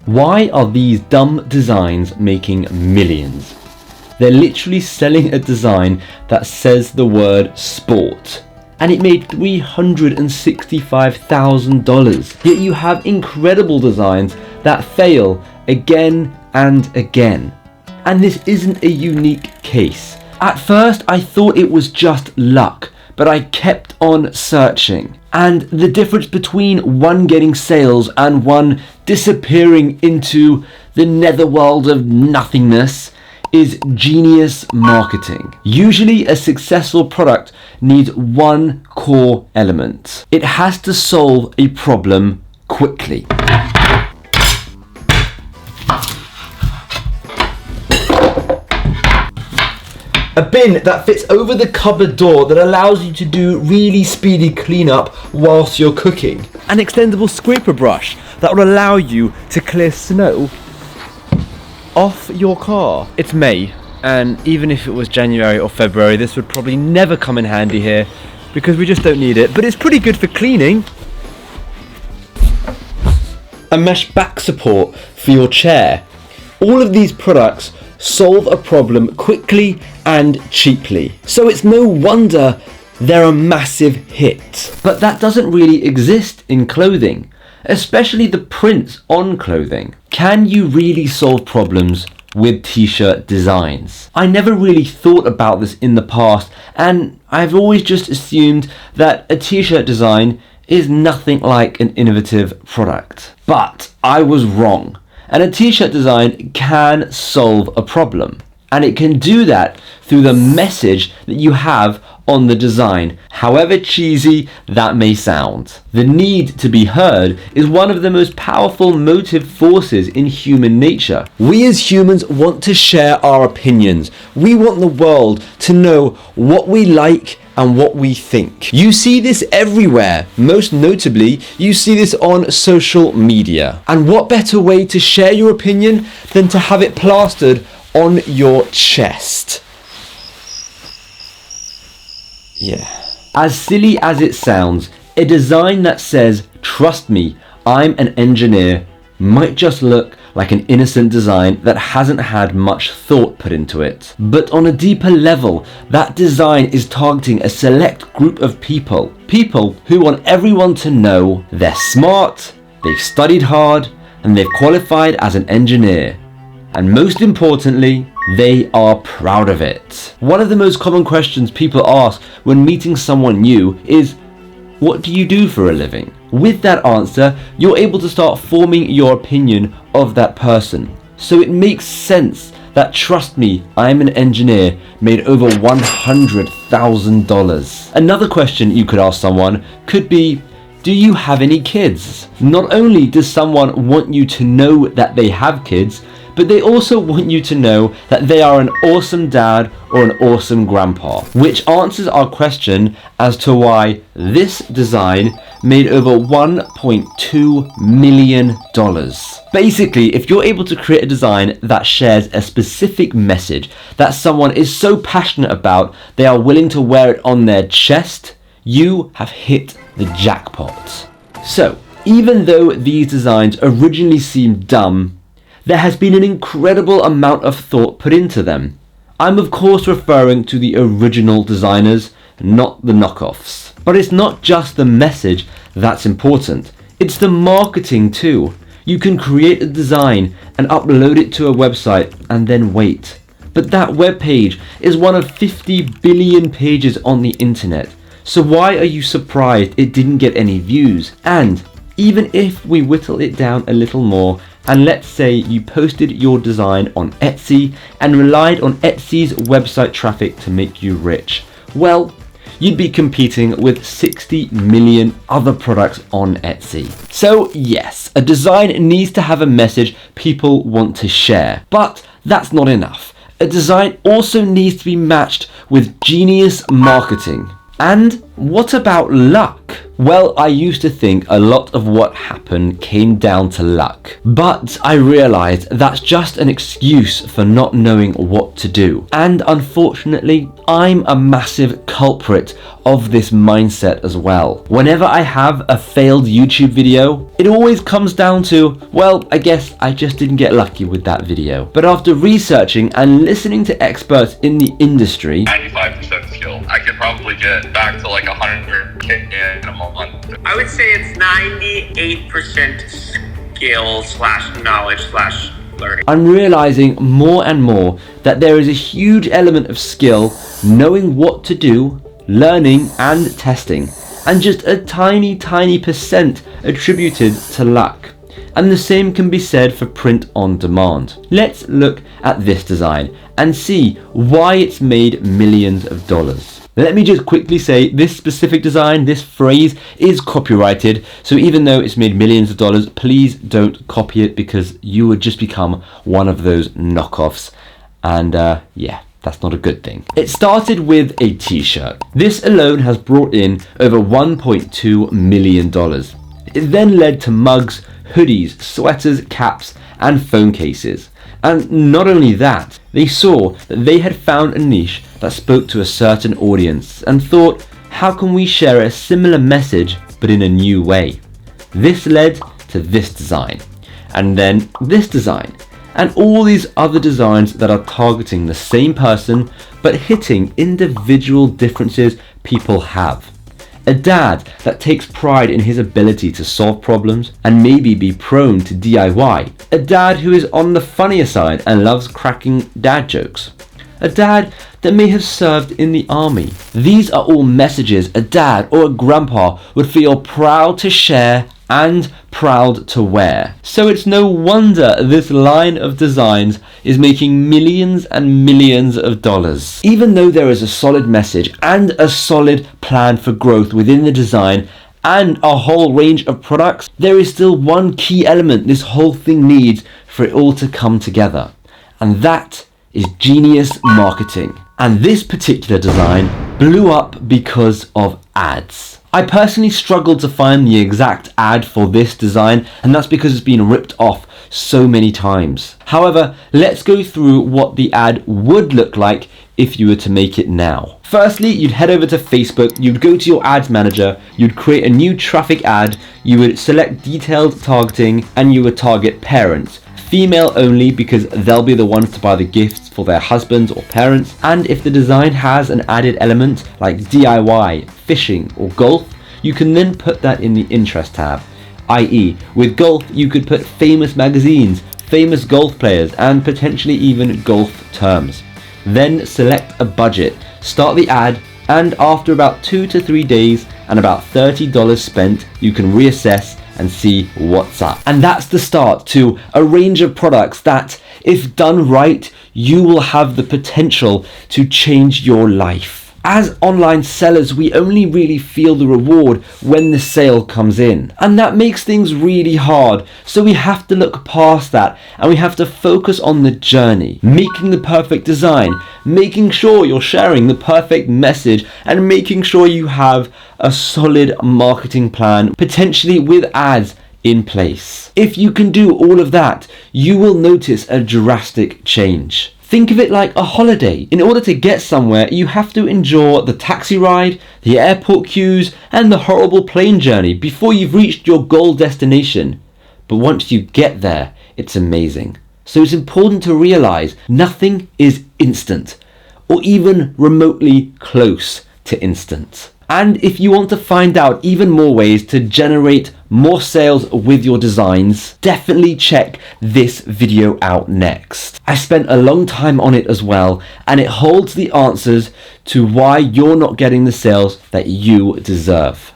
Why are these dumb designs making millions? They're literally selling a design that says the word sport, and it made $365,000. Yet you have incredible designs that fail again and again. And this isn't a unique case. At first I thought it was just luck, but I kept on searching. And the difference between one getting sales and one disappearing into the netherworld of nothingness is genius marketing. Usually a successful product needs one core element. It has to solve a problem quickly. A bin that fits over the cupboard door that allows you to do really speedy cleanup whilst you're cooking. An extendable scraper brush that will allow you to clear snow off your car. It's May, and even if it was January or February, this would probably never come in handy here because we just don't need it, but it's pretty good for cleaning. A mesh back support for your chair. All of these products solve a problem quickly and cheaply, so it's no wonder they're a massive hit. But that doesn't really exist in clothing, especially the prints on clothing. Can you really solve problems with t-shirt designs? I never really thought about this in the past, and I've always just assumed that a t-shirt design is nothing like an innovative product. But I was wrong. And a t-shirt design can solve a problem. And it can do that through the message that you have on the design, however cheesy that may sound. The need to be heard is one of the most powerful motive forces in human nature. We as humans want to share our opinions. We want the world to know what we like and what we think. You see this everywhere. Most notably, you see this on social media. And what better way to share your opinion than to have it plastered on your chest? Yeah. As silly as it sounds, a design that says, "Trust me, I'm an engineer," might just look like an innocent design that hasn't had much thought put into it. But on a deeper level, that design is targeting a select group of people. People who want everyone to know they're smart, they've studied hard, and they've qualified as an engineer. And most importantly, they are proud of it. One of the most common questions people ask when meeting someone new is, "What do you do for a living?" With that answer, you're able to start forming your opinion of that person. So it makes sense that "Trust me, I'm an engineer" made over $100,000. Another question you could ask someone could be, "Do you have any kids?" Not only does someone want you to know that they have kids, but they also want you to know that they are an awesome dad or an awesome grandpa, which answers our question as to why this design made over $1.2 million. Basically, if you're able to create a design that shares a specific message that someone is so passionate about they are willing to wear it on their chest, you have hit the jackpot. So, even though these designs originally seemed dumb, there has been an incredible amount of thought put into them. I'm of course referring to the original designers, not the knockoffs. But it's not just the message that's important, it's the marketing too. You can create a design and upload it to a website and then wait. But that web page is one of 50 billion pages on the internet. So why are you surprised it didn't get any views? And even if we whittle it down a little more, and let's say you posted your design on Etsy and relied on Etsy's website traffic to make you rich, well, you'd be competing with 60 million other products on Etsy. So yes, a design needs to have a message people want to share, but that's not enough. A design also needs to be matched with genius marketing. And what about luck? Well, I used to think a lot of what happened came down to luck, but I realized that's just an excuse for not knowing what to do. And unfortunately, I'm a massive culprit of this mindset as well. Whenever I have a failed YouTube video, it always comes down to, well, I guess I just didn't get lucky with that video. But after researching and listening to experts in the industry, 95% skill. I could probably get back to like 100K in a month. I would say it's 98% skill / knowledge / learning. I'm realizing more and more that there is a huge element of skill, knowing what to do, learning and testing, and just a tiny percent attributed to luck. And the same can be said for print on demand. Let's look at this design and see why it's made millions of dollars. Let me just quickly say this specific design, this phrase is copyrighted, so even though it's made millions of dollars, please don't copy it because you would just become one of those knockoffs. And yeah, that's not a good thing. It started with a t-shirt. This alone has brought in over $1.2 million. It then led to mugs, hoodies, sweaters, caps, and phone cases. And not only that, they saw that they had found a niche that spoke to a certain audience and thought, how can we share a similar message but in a new way? This led to this design, and then this design, and all these other designs that are targeting the same person but hitting individual differences people have. A dad that takes pride in his ability to solve problems and maybe be prone to DIY. A dad who is on the funnier side and loves cracking dad jokes. A dad that may have served in the army. These are all messages a dad or a grandpa would feel proud to share and proud to wear. So it's no wonder this line of designs is making millions and millions of dollars. Even though there is a solid message and a solid plan for growth within the design and a whole range of products, there is still one key element this whole thing needs for it all to come together. And that is genius marketing. And this particular design blew up because of ads. I personally struggled to find the exact ad for this design, and that's because it's been ripped off so many times. However, let's go through what the ad would look like if you were to make it now. Firstly, you'd head over to Facebook, you'd go to your ads manager, you'd create a new traffic ad, you would select detailed targeting, and you would target parents. Female only because they'll be the ones to buy the gifts for their husbands or parents. And if the design has an added element like DIY, fishing or golf, you can then put that in the interest tab. i.e. with golf you could put famous magazines, famous golf players and potentially even golf terms. Then select a budget, start the ad, and after about 2 to 3 days and about $30 spent, you can reassess and see what's up. And that's the start to a range of products that, if done right, you will have the potential to change your life. As online sellers, we only really feel the reward when the sale comes in. And that makes things really hard. So we have to look past that and we have to focus on the journey, making the perfect design, making sure you're sharing the perfect message, and making sure you have a solid marketing plan, potentially with ads in place. If you can do all of that, you will notice a drastic change. Think of it like a holiday. In order to get somewhere, you have to endure the taxi ride, the airport queues, and the horrible plane journey before you've reached your goal destination. But once you get there, it's amazing. So it's important to realize nothing is instant, or even remotely close to instant. And if you want to find out even more ways to generate more sales with your designs, definitely check this video out next. I spent a long time on it as well, and it holds the answers to why you're not getting the sales that you deserve.